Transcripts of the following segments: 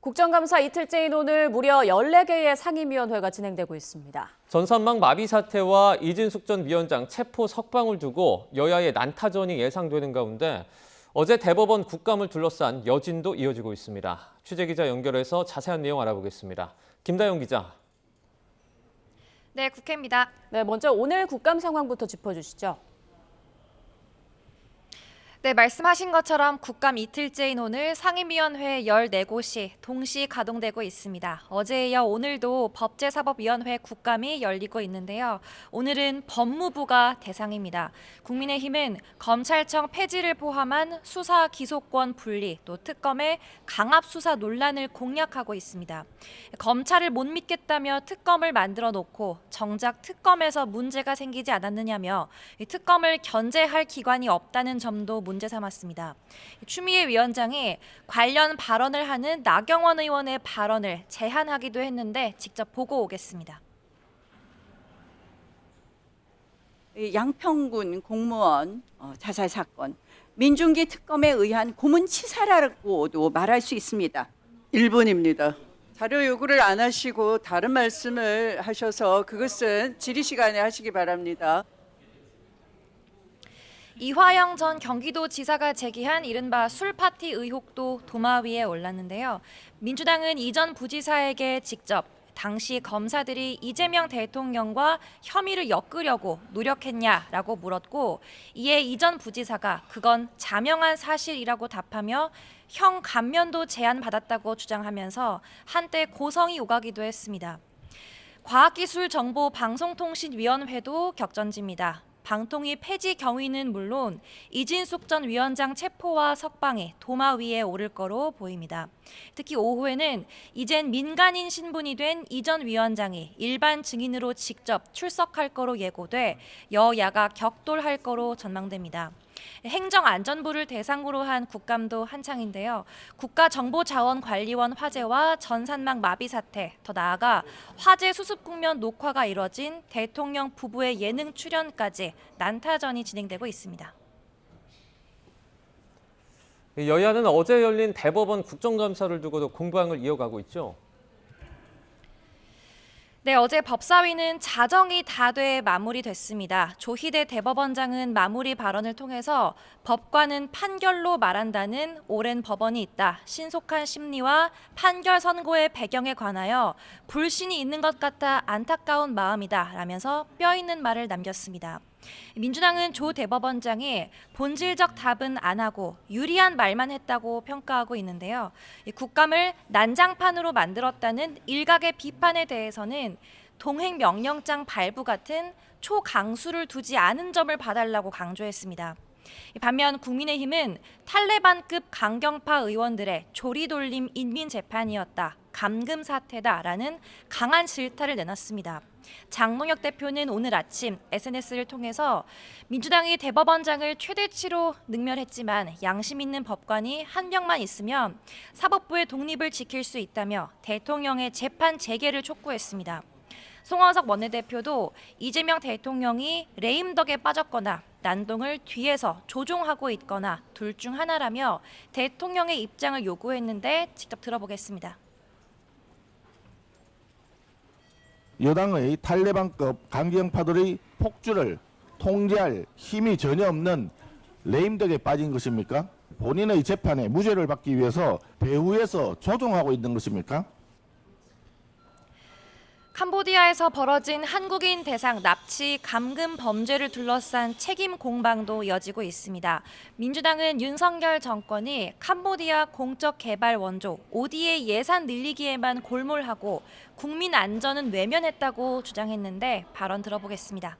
국정감사 이틀째인 오늘 무려 14개의 상임위원회가 진행되고 있습니다. 전산망 마비 사태와 이진숙 전 위원장 체포 석방을 두고 여야의 난타전이 예상되는 가운데 어제 대법원 국감을 둘러싼 여진도 이어지고 있습니다. 취재기자 연결해서 자세한 내용 알아보겠습니다. 김다영 기자. 네, 국회입니다. 네, 먼저 오늘 국감 상황부터 짚어주시죠. 네, 말씀하신 것처럼 국감 이틀째인 오늘 상임위원회 14곳이 동시 가동되고 있습니다. 어제에 이어 오늘도 법제사법위원회 국감이 열리고 있는데요. 오늘은 법무부가 대상입니다. 국민의힘은 검찰청 폐지를 포함한 수사 기소권 분리, 또 특검의 강압 수사 논란을 공략하고 있습니다. 검찰을 못 믿겠다며 특검을 만들어 놓고 정작 특검에서 문제가 생기지 않았느냐며 특검을 견제할 기관이 없다는 점도 문제 삼았습니다. 추미애 위원장이 관련 발언을 하는 나경원 의원의 발언을 제한하기도 했는데 직접 보고 오겠습니다. 양평군 공무원 자살 사건, 민중기 특검에 의한 고문치사라고도 말할 수 있습니다. 1분입니다. 자료 요구를 안 하시고 다른 말씀을 하셔서 그것은 질의 시간에 하시기 바랍니다. 이화영 전 경기도지사가 제기한 이른바 술파티 의혹도 도마 위에 올랐는데요. 민주당은 이 전 부지사에게 직접 당시 검사들이 이재명 대통령과 혐의를 엮으려고 노력했냐라고 물었고, 이에 이 전 부지사가 그건 자명한 사실이라고 답하며 형 감면도 제안받았다고 주장하면서 한때 고성이 오가기도 했습니다. 과학기술정보방송통신위원회도 격전지입니다. 방통위 폐지 경위는 물론 이진숙 전 위원장 체포와 석방이 도마 위에 오를 거로 보입니다. 특히 오후에는 이젠 민간인 신분이 된 이 전 위원장이 일반 증인으로 직접 출석할 거로 예고돼 여야가 격돌할 거로 전망됩니다. 행정안전부를 대상으로 한 국감도 한창인데요. 국가정보자원관리원 화재와 전산망 마비 사태, 더 나아가 화재 수습 국면 녹화가 이뤄진 대통령 부부의 예능 출연까지 난타전이 진행되고 있습니다. 여야는 어제 열린 대법원 국정감사를 두고도 공방을 이어가고 있죠. 네, 어제 법사위는 자정이 다 돼 마무리됐습니다. 조희대 대법원장은 마무리 발언을 통해서 법관은 판결로 말한다는 오랜 법원이 있다. 신속한 심리와 판결 선고의 배경에 관하여 불신이 있는 것 같아 안타까운 마음이다 라면서 뼈 있는 말을 남겼습니다. 민주당은 조 대법원장이 본질적 답은 안 하고 유리한 말만 했다고 평가하고 있는데요. 국감을 난장판으로 만들었다는 일각의 비판에 대해서는 동행명령장 발부 같은 초강수를 두지 않은 점을 봐달라고 강조했습니다. 반면 국민의힘은 탈레반급 강경파 의원들의 조리돌림 인민재판이었다, 감금 사태다라는 강한 질타를 내놨습니다. 장동혁 대표는 오늘 아침 SNS를 통해서 민주당이 대법원장을 최대치로 능멸했지만 양심 있는 법관이 한 명만 있으면 사법부의 독립을 지킬 수 있다며 대통령의 재판 재개를 촉구했습니다. 송원석 원내대표도 이재명 대통령이 레임덕에 빠졌거나 난동을 뒤에서 조종하고 있거나 둘 중 하나라며 대통령의 입장을 요구했는데 직접 들어보겠습니다. 여당의 탈레반급 강경파들의 폭주를 통제할 힘이 전혀 없는 레임덕에 빠진 것입니까? 본인의 재판에 무죄를 받기 위해서 배후에서 조종하고 있는 것입니까? 캄보디아에서 벌어진 한국인 대상 납치 감금 범죄를 둘러싼 책임 공방도 이어지고 있습니다. 민주당은 윤석열 정권이 캄보디아 공적 개발 원조 ODA 예산 늘리기에만 골몰하고 국민 안전은 외면했다고 주장했는데 발언 들어보겠습니다.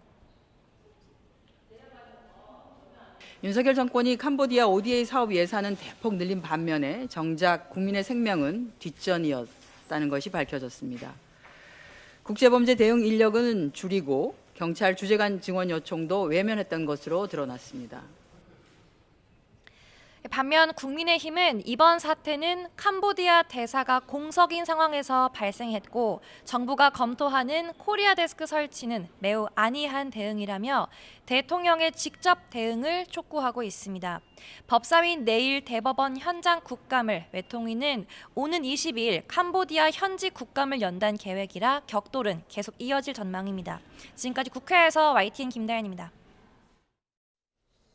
윤석열 정권이 캄보디아 ODA 사업 예산은 대폭 늘린 반면에 정작 국민의 생명은 뒷전이었다는 것이 밝혀졌습니다. 국제범죄 대응 인력은 줄이고 경찰 주재관 증원 요청도 외면했던 것으로 드러났습니다. 반면 국민의힘은 이번 사태는 캄보디아 대사가 공석인 상황에서 발생했고 정부가 검토하는 코리아 데스크 설치는 매우 안이한 대응이라며 대통령의 직접 대응을 촉구하고 있습니다. 법사위인 내일 대법원 현장 국감을, 외통위는 오는 22일 캄보디아 현지 국감을 연단 계획이라 격돌은 계속 이어질 전망입니다. 지금까지 국회에서 YTN 김다연입니다.